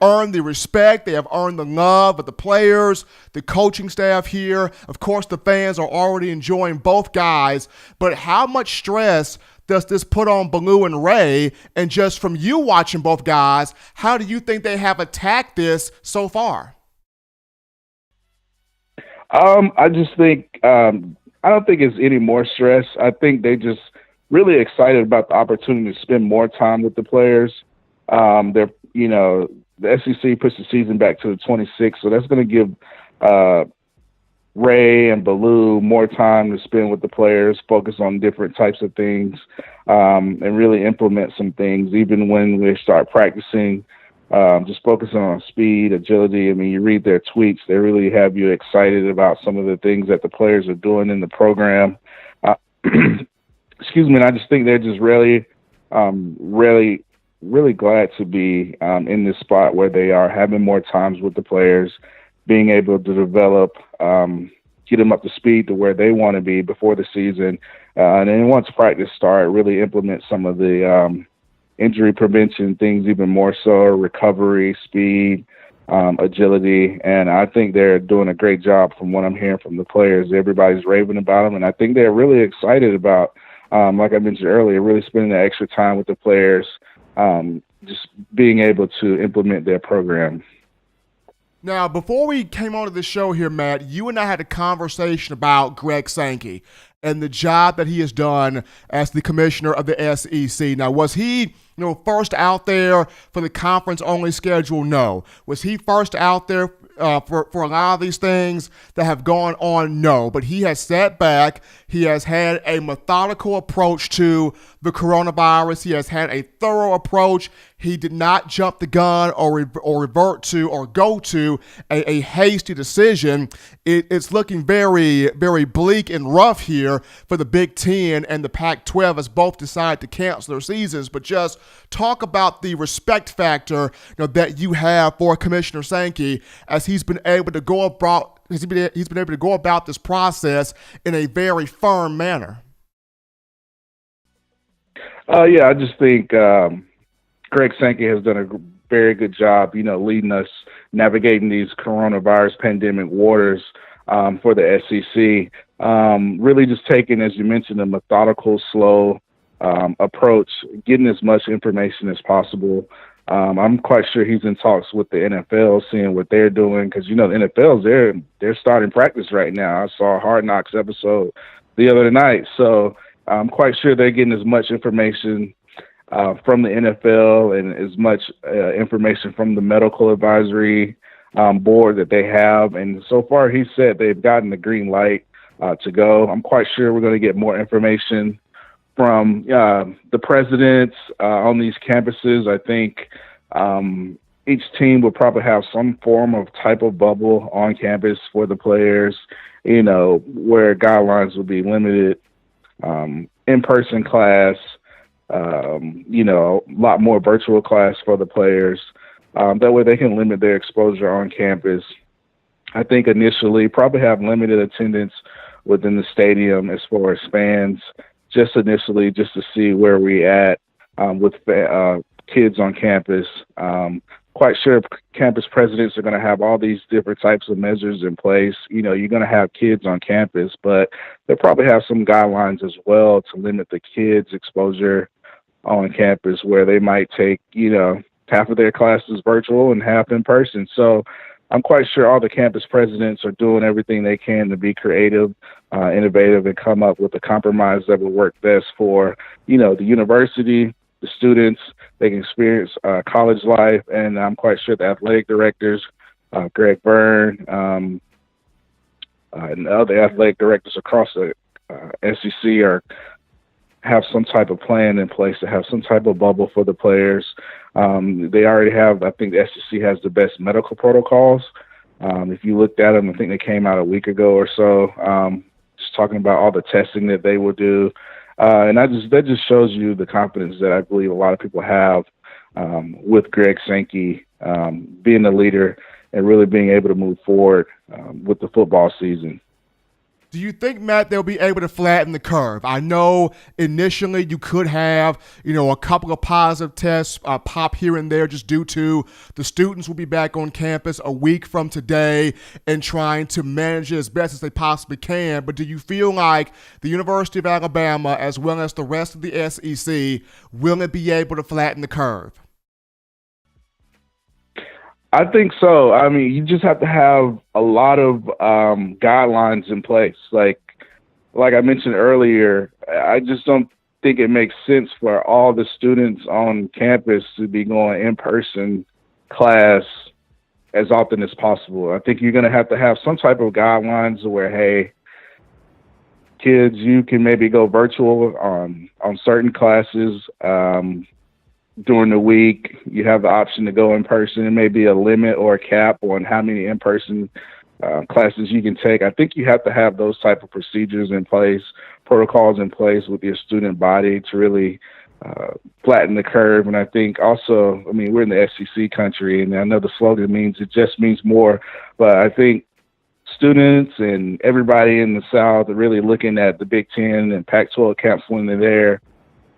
earned the respect. They have earned the love of the players, the coaching staff here. Of course, the fans are already enjoying both guys. But how much stress does this put on Ballou and Ray? And just from you watching both guys, how do you think they have attacked this so far? I just think I don't think it's any more stress. I think they just really excited about the opportunity to spend more time with the players. The SEC pushed the season back to the 26th, so that's going to give Ray and Ballou more time to spend with the players, focus on different types of things, and really implement some things, even when we start practicing. Just focusing on speed, agility. I mean, you read their tweets, they really have you excited about some of the things that the players are doing in the program. Excuse me, and I just think they're just really glad to be in this spot where they are, having more times with the players, being able to develop, get them up to speed to where they want to be before the season. And then once practice starts, really implement some of the injury prevention things even more so, recovery, speed, agility. And I think they're doing a great job from what I'm hearing from the players. Everybody's raving about them. And I think they're really excited about, like I mentioned earlier, really spending the extra time with the players, just being able to implement their program. Now, before we came onto the show here, Matt, you and I had a conversation about Greg Sankey and the job that he has done as the commissioner of the SEC. Now, was he, first out there for the conference-only schedule? No. Was he first out there for a lot of these things that have gone on? No. But he has sat back. He has had a methodical approach to the coronavirus. He has had a thorough approach. He did not jump the gun or revert to or go to a hasty decision. It's looking very, very bleak and rough here for the Big Ten and the Pac-12 as both decide to cancel their seasons. But just talk about the respect factor that you have for Commissioner Sankey as he's been able to go about this process in a very firm manner. I just think Greg Sankey has done a very good job, leading us, navigating these coronavirus pandemic waters for the SEC. Really just taking, as you mentioned, a methodical, slow approach, getting as much information as possible. I'm quite sure he's in talks with the NFL, seeing what they're doing, because, the NFL's, they're starting practice right now. I saw a Hard Knocks episode the other night, so I'm quite sure they're getting as much information from the NFL and as much information from the medical advisory board that they have. And so far, he said they've gotten the green light to go. I'm quite sure we're going to get more information from the presidents on these campuses. I think each team will probably have some form of type of bubble on campus for the players, where guidelines will be limited, in-person class, a lot more virtual class for the players. That way they can limit their exposure on campus. I think initially probably have limited attendance within the stadium as far as fans, just initially, just to see where we at with kids on campus. Quite sure campus presidents are going to have all these different types of measures in place. You're going to have kids on campus, but they'll probably have some guidelines as well to limit the kids' exposure on campus, where they might take, half of their classes virtual and half in person. So I'm quite sure all the campus presidents are doing everything they can to be creative, innovative, and come up with a compromise that will work best for, the university, the students. They can experience college life, and I'm quite sure the athletic directors, Greg Byrne, and other athletic directors across the SEC have some type of plan in place to have some type of bubble for the players. They already have, I think the SEC has the best medical protocols. If you looked at them, I think they came out a week ago or so, just talking about all the testing that they will do. And that just shows you the confidence that I believe a lot of people have with Greg Sankey being the leader and really being able to move forward with the football season. Do you think, Matt, they'll be able to flatten the curve? I know initially you could have, a couple of positive tests pop here and there just due to the students will be back on campus a week from today and trying to manage it as best as they possibly can. But do you feel like the University of Alabama, as well as the rest of the SEC, will it be able to flatten the curve? I think so. I mean, you just have to have a lot of guidelines in place. Like I mentioned earlier, I just don't think it makes sense for all the students on campus to be going in-person class as often as possible. I think you're going to have some type of guidelines where, hey, kids, you can maybe go virtual on certain classes. During the week, you have the option to go in person. There may be a limit or a cap on how many in-person classes you can take. I think you have to have those type of procedures in place, protocols in place with your student body to really flatten the curve. And I think also, we're in the SEC country, and I know the slogan means it just means more, but I think students and everybody in the South are really looking at the Big Ten and Pac-12 camps when they're there.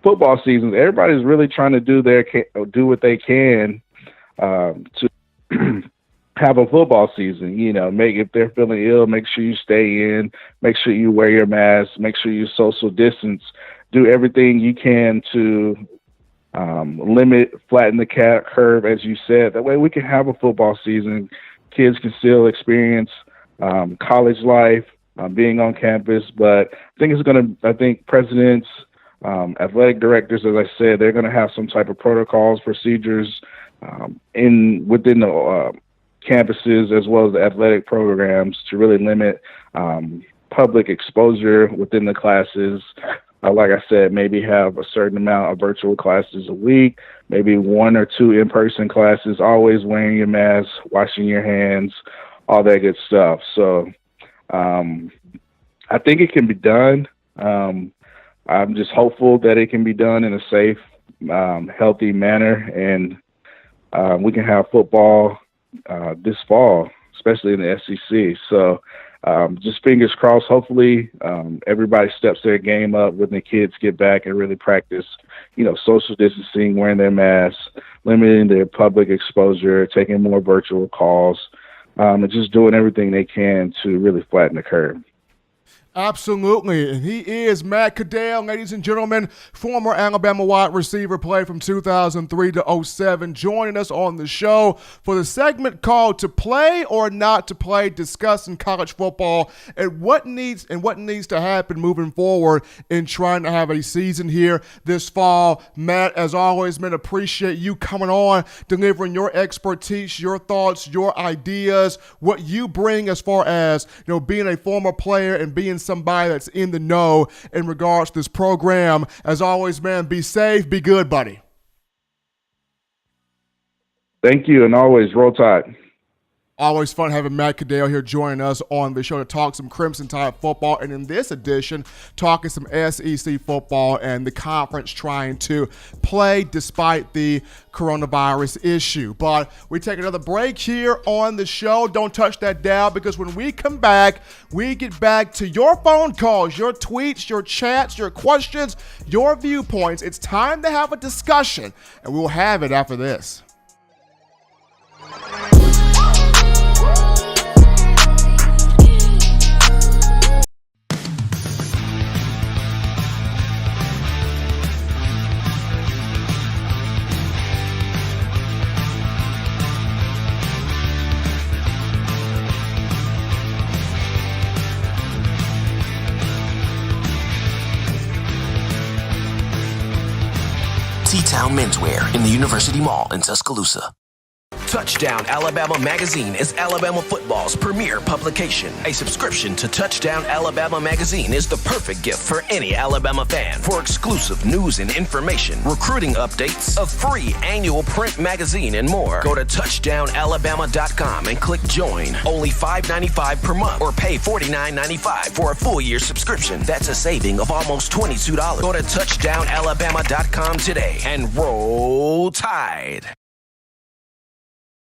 Football seasons, everybody's really trying to do what they can to have a football season. If they're feeling ill, make sure you stay in, make sure you wear your mask, make sure you social distance, do everything you can to flatten the curve, as you said. That way we can have a football season. Kids can still experience college life, being on campus. But I think presidents, athletic directors, as I said, they're going to have some type of protocols, procedures within the campuses as well as the athletic programs to really limit public exposure within the classes. Like I said, maybe have a certain amount of virtual classes a week, maybe 1 or 2 in-person classes, always wearing your mask, washing your hands, all that good stuff. So I think it can be done. I'm just hopeful that it can be done in a safe, healthy manner, and we can have football this fall, especially in the SEC. So just fingers crossed. Hopefully everybody steps their game up when the kids get back and really practice, social distancing, wearing their masks, limiting their public exposure, taking more virtual calls, and just doing everything they can to really flatten the curve. Absolutely. And he is Matt Caddell, ladies and gentlemen, former Alabama wide receiver, played from 2003 to 07, joining us on the show for the segment called To Play or Not to Play, discussing college football and what needs to happen moving forward in trying to have a season here this fall. Matt, as always, man, appreciate you coming on, delivering your expertise, your thoughts, your ideas, what you bring as far as, being a former player and being somebody that's in the know in regards to this program. As always, man, be safe, be good, buddy. Thank you, and always roll tide. Always fun having Matt Caddell here joining us on the show to talk some Crimson Tide football, and in this edition, talking some SEC football and the conference trying to play despite the coronavirus issue. But we take another break here on the show. Don't touch that dial, because when we come back, we get back to your phone calls, your tweets, your chats, your questions, your viewpoints. It's time to have a discussion, and we'll have it after this. T-Town Menswear in the University Mall in Tuscaloosa. Touchdown Alabama Magazine is Alabama football's premier publication. A subscription to Touchdown Alabama Magazine is the perfect gift for any Alabama fan. For exclusive news and information, recruiting updates, a free annual print magazine, and more, go to touchdownalabama.com and click join. Only $5.95 per month, or pay $49.95 for a full year subscription. That's a saving of almost $22. Go to touchdownalabama.com today and roll Tide.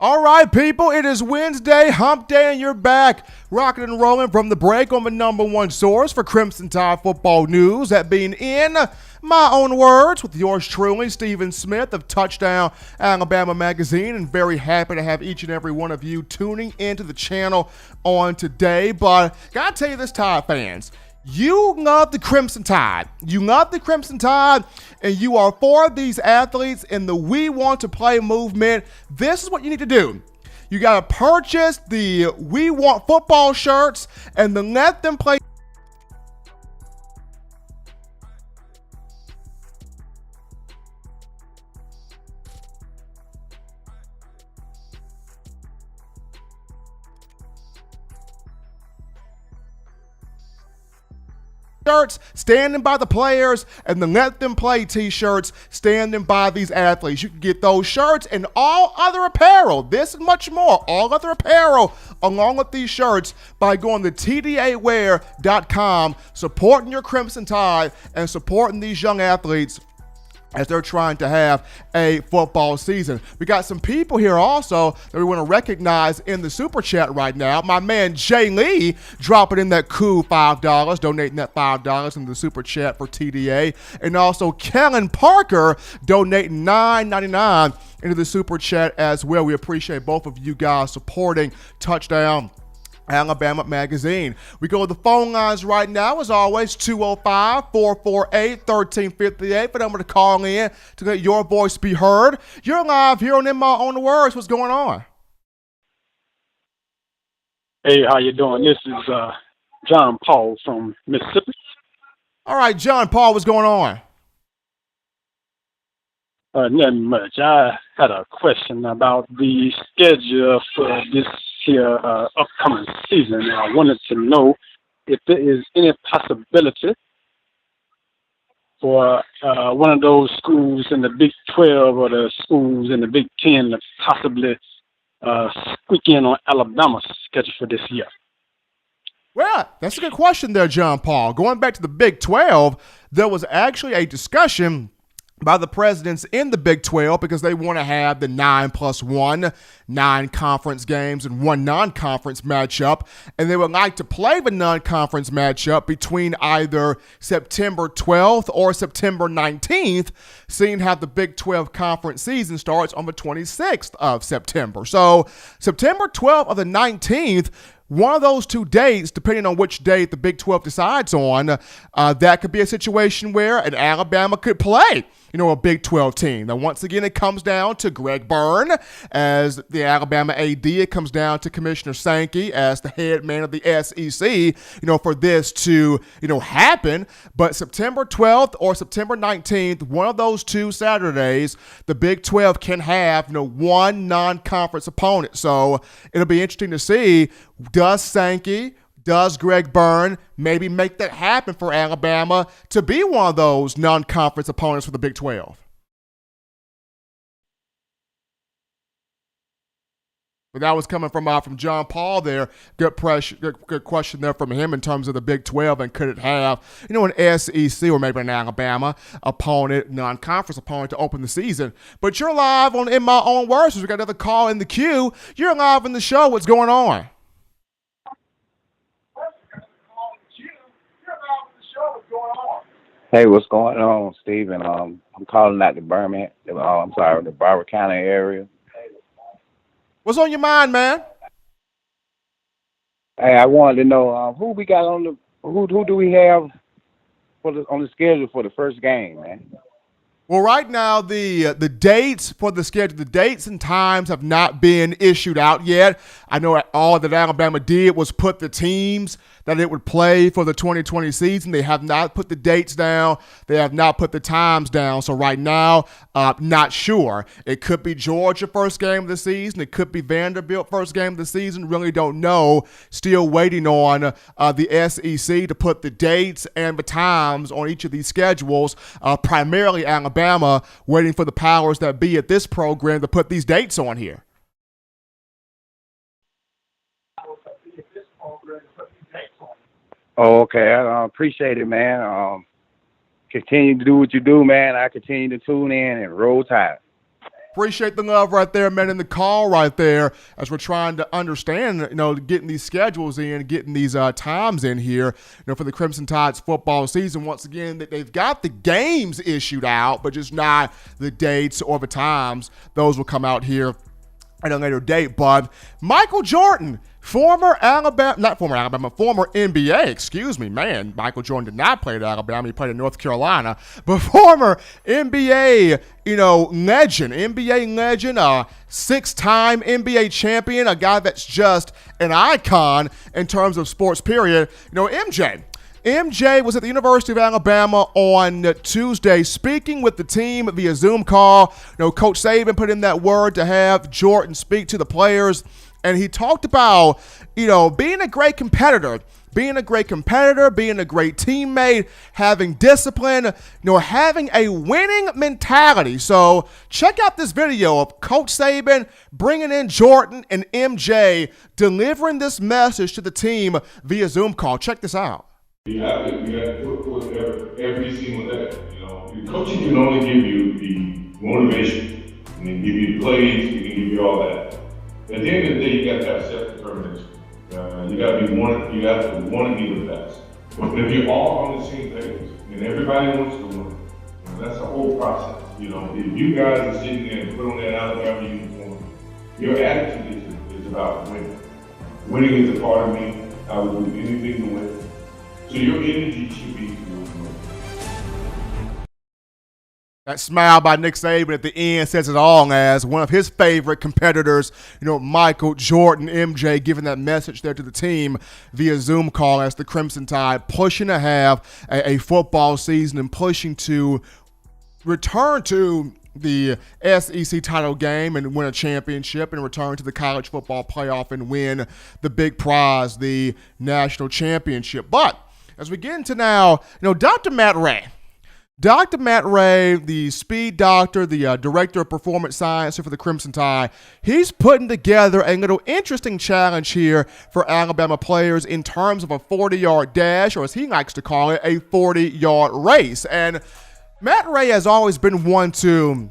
All right, people, it is Wednesday, hump day, and you're back. Rocking and rolling from the break on the number one source for Crimson Tide football news, that being in my own words with yours truly, Stephen Smith of Touchdown Alabama Magazine, and very happy to have each and every one of you tuning into the channel on today. But gotta tell you this, Tide fans, you love the Crimson Tide. You love the Crimson Tide, and you are for these athletes in the We Want to Play movement. This is what you need to do. You got to purchase the We Want football shirts and then let them play shirts, standing by the players, and then let them play t-shirts, standing by these athletes. You can get those shirts and all other apparel, this and much more, all other apparel along with these shirts by going to tdawear.com, supporting your Crimson Tide and supporting these young athletes as they're trying to have a football season. We got some people here also that we want to recognize in the super chat right now. My man Jay Lee dropping in that cool $5, donating that $5 in the super chat for TDA. And also Kellen Parker donating $9.99 into the super chat as well. We appreciate both of you guys supporting Touchdown Alabama Magazine. We go to the phone lines right now, as always, 205-448-1358. But I'm going to call in to let your voice be heard. You're live here on In My Own Words. What's going on? Hey, how you doing? This is John Paul from Mississippi. All right, John Paul, what's going on? Nothing much. I had a question about the schedule for this here upcoming season. I wanted to know if there is any possibility for one of those schools in the Big 12 or the schools in the Big 10 to possibly squeak in on Alabama's schedule for this year. Well, that's a good question there, John Paul. Going back to the Big 12, there was actually a discussion by the presidents in the Big 12 because they want to have the 9+1, 9 conference games and 1 non-conference matchup. And they would like to play the non-conference matchup between either September 12th or September 19th, seeing how the Big 12 conference season starts on the 26th of September. So September 12th or the 19th, one of those two dates, depending on which date the Big 12 decides on, that could be a situation where an Alabama could play, a Big 12 team. Now, once again, it comes down to Greg Byrne as the Alabama AD. It comes down to Commissioner Sankey as the head man of the SEC, for this to, happen. But September 12th or September 19th, one of those two Saturdays, the Big 12 can have, one non-conference opponent. So it'll be interesting to see, does Greg Byrne maybe make that happen for Alabama to be one of those non-conference opponents for the Big 12? But that was coming from John Paul there. Good question there from him in terms of the Big 12 and could it have, an SEC or maybe an Alabama opponent, non-conference opponent to open the season. But you're live on In My Own Words. We got another call in the queue. You're live in the show. What's going on? Hey, what's going on, Stephen? I'm calling out the the Broward County area. What's on your mind, man? Hey, I wanted to know who we got on who do we have on the schedule for the first game, man? Well, right now, the dates for the schedule, the dates and times have not been issued out yet. I know all that Alabama did was put the teams that it would play for the 2020 season. They have not put the dates down. They have not put the times down. So right now, not sure. It could be Georgia first game of the season. It could be Vanderbilt first game of the season. Really don't know. Still waiting on the SEC to put the dates and the times on each of these schedules. Primarily Alabama waiting for the powers that be at this program to put these dates on here. Oh, okay. I appreciate it, man. Continue to do what you do, man. I continue to tune in and roll tide. Appreciate the love right there, man, in the call right there as we're trying to understand, getting these schedules in, getting these times in here, for the Crimson Tide's football season. Once again, they've got the games issued out, but just not the dates or the times. Those will come out here at a later date. But Michael Jordan, former NBA, excuse me, man. Michael Jordan did not play at Alabama. He played in North Carolina. But former NBA, NBA legend, six-time NBA champion, a guy that's just an icon in terms of sports, period. MJ was at the University of Alabama on Tuesday speaking with the team via Zoom call. Coach Saban put in that word to have Jordan speak to the players, and he talked about, being a great competitor, being a great teammate, having discipline, having a winning mentality. So check out this video of Coach Saban bringing in Jordan and MJ delivering this message to the team via Zoom call. Check this out. You have to put every single day. The coaching can only give you the motivation, and then give you the plays, it can give you all that. At the end of the day, you got to have self-determination. You got to want to be the best. But if you're all on the same page, and everybody wants to win, that's the whole process. If you guys are sitting there and put on that Alabama uniform, your attitude is about winning. Winning is a part of me. I will do anything to win. So your energy should be towards winning. That smile by Nick Saban at the end says it all, as one of his favorite competitors, Michael Jordan, MJ, giving that message there to the team via Zoom call as the Crimson Tide pushing to have a football season and pushing to return to the SEC title game and win a championship and return to the college football playoff and win the big prize, the national championship. But as we get into now, Dr. Matt Ray, the speed doctor, the director of performance science for the Crimson Tide, he's putting together a little interesting challenge here for Alabama players in terms of a 40-yard dash, or as he likes to call it, a 40-yard race. And Matt Ray has always been one to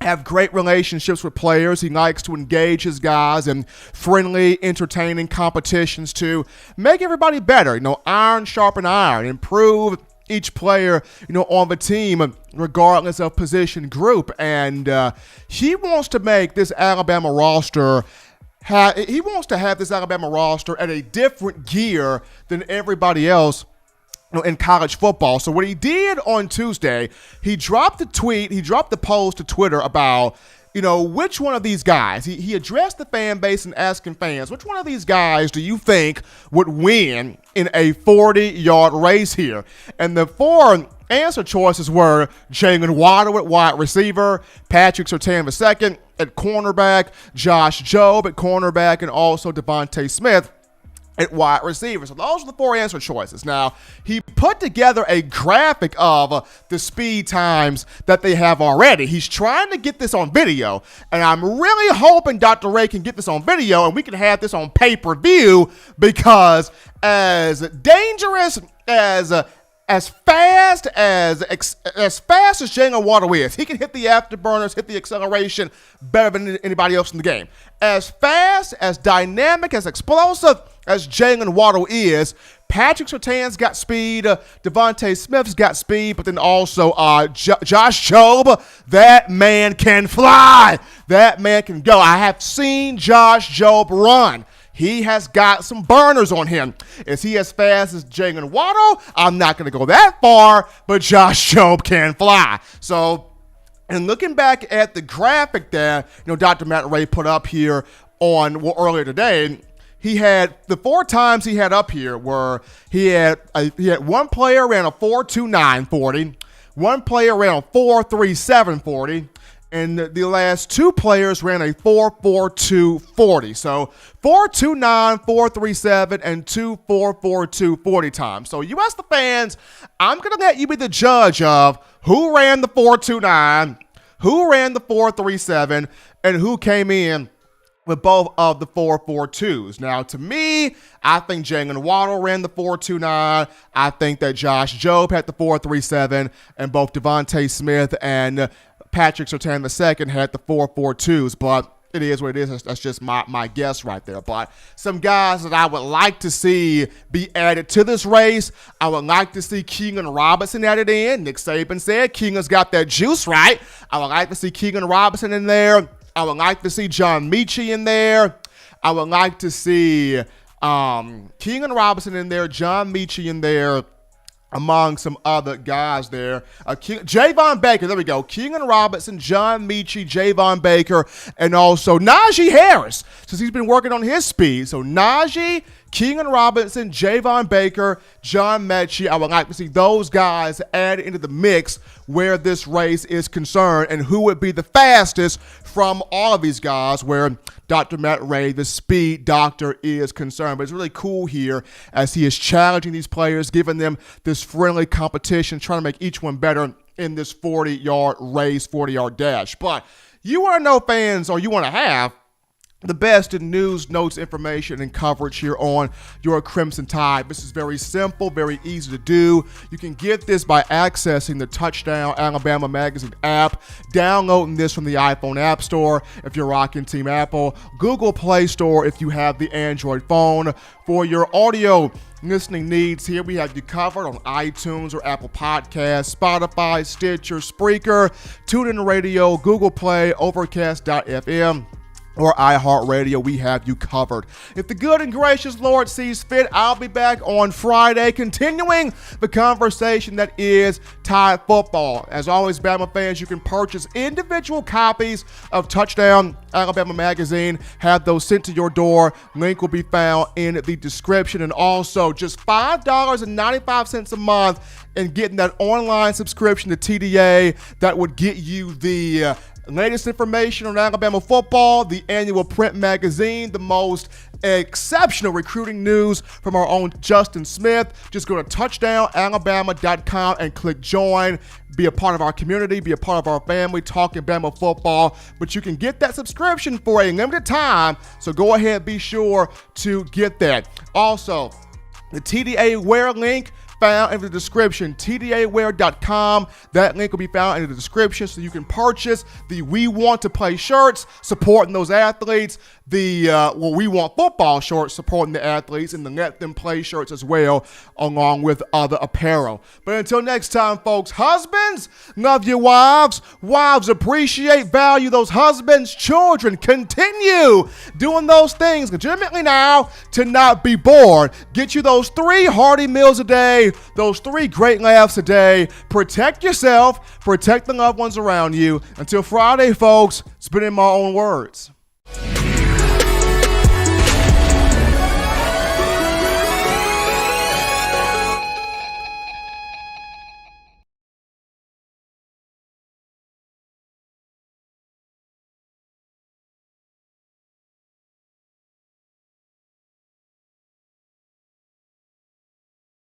have great relationships with players. He likes to engage his guys in friendly, entertaining competitions to make everybody better. Iron sharpen iron, improve each player, on the team, regardless of position group. And he wants to make this Alabama roster he wants to have this Alabama roster at a different gear than everybody else in college football. So what he did on Tuesday, he dropped the post to Twitter about, which one of these guys, he addressed the fan base and asking fans, which one of these guys do you think would win in a 40-yard race here? And the four answer choices were Jalen Waddle at wide receiver, Patrick Surtain II at cornerback, Josh Jobe at cornerback, and also Devontae Smith at wide receiver. So those are the four answer choices. Now, he put together a graphic of the speed times that they have already. He's trying to get this on video, and I'm really hoping Dr. Ray can get this on video and we can have this on pay-per-view, because as dangerous as fast as Jalen Waddle is, he can hit the afterburners, hit the acceleration better than anybody else in the game. As fast, as dynamic, as explosive as Jalen Waddle is, Patrick Surtain's got speed, Devontae Smith's got speed, but then also Josh Jobe, that man can fly. That man can go. I have seen Josh Jobe run. He has got some burners on him. Is he as fast as Jalen Waddle? I'm not going to go that far, but Josh Jobe can fly. So, and looking back at the graphic that Dr. Matt Ray put up here earlier today, he had the four times he had up here were he had one player ran a 4.29 40, one player ran a 4.37 40. And the last two players ran a 4.42 40. So 4.29, 4.37, and 2.442 40 times. So you ask the fans, I'm going to let you be the judge of who ran the 4.29, who ran the 4.37, and who came in with both of the 4.42s. Now, to me, I think Jalen Waddle ran the 4.29. I think that Josh Jobe had the 4.37, and both Devontae Smith and Patrick Surtain II had the 4.42s, but it is what it is. That's just my guess right there. But some guys that I would like to see be added to this race, I would like to see Keegan Robinson added in. Nick Saban said Keegan's got that juice, right? I would like to see Keegan Robinson in there. I would like to see John Mechie in there. I would like to see Keegan Robinson in there, John Mechie in there, among some other guys there. Javon Baker, there we go. Keegan Robinson, John Mechie, Javon Baker, and also Najee Harris, since he's been working on his speed. So Najee, Keegan Robinson, Javon Baker, John Mechie. I would like to see those guys added into the mix where this race is concerned and who would be the fastest from all of these guys where Dr. Matt Ray, the speed doctor, is concerned. But it's really cool here as he is challenging these players, giving them this friendly competition, trying to make each one better in this 40-yard race, 40-yard dash. But you want to know, fans, or you want to have the best in news, notes, information, and coverage here on your Crimson Tide. This is very simple, very easy to do. You can get this by accessing the Touchdown Alabama Magazine app, downloading this from the iPhone App Store if you're rocking Team Apple, Google Play Store if you have the Android phone. For your audio listening needs, here we have you covered on iTunes or Apple Podcasts, Spotify, Stitcher, Spreaker, TuneIn Radio, Google Play, Overcast.fm, or iHeartRadio. We have you covered. If the good and gracious Lord sees fit, I'll be back on Friday continuing the conversation that is Tide football. As always, Bama fans, you can purchase individual copies of Touchdown Alabama Magazine. Have those sent to your door. Link will be found in the description. And also, just $5.95 a month and getting that online subscription to TDA that would get you the latest information on Alabama football, the annual print magazine, the most exceptional recruiting news from our own Justin Smith. Just go to touchdownalabama.com and click join. Be a part of our community, be a part of our family, talking Bama football. But you can get that subscription for a limited time, so go ahead and be sure to get that. Also, the TDA Wear link found in the description, tdaware.com. That link will be found in the description so you can purchase the We Want to Play shirts, supporting those athletes, the We Want Football shorts, supporting the athletes, and the Let Them Play shirts as well, along with other apparel. But until next time, folks, husbands, love your wives. Wives, appreciate, value those husbands. Children, continue doing those things legitimately now to not be bored. Get you those 3 hearty meals a day, those 3 great laughs a day. Protect yourself, protect the loved ones around you. Until Friday, folks, spit in my own words.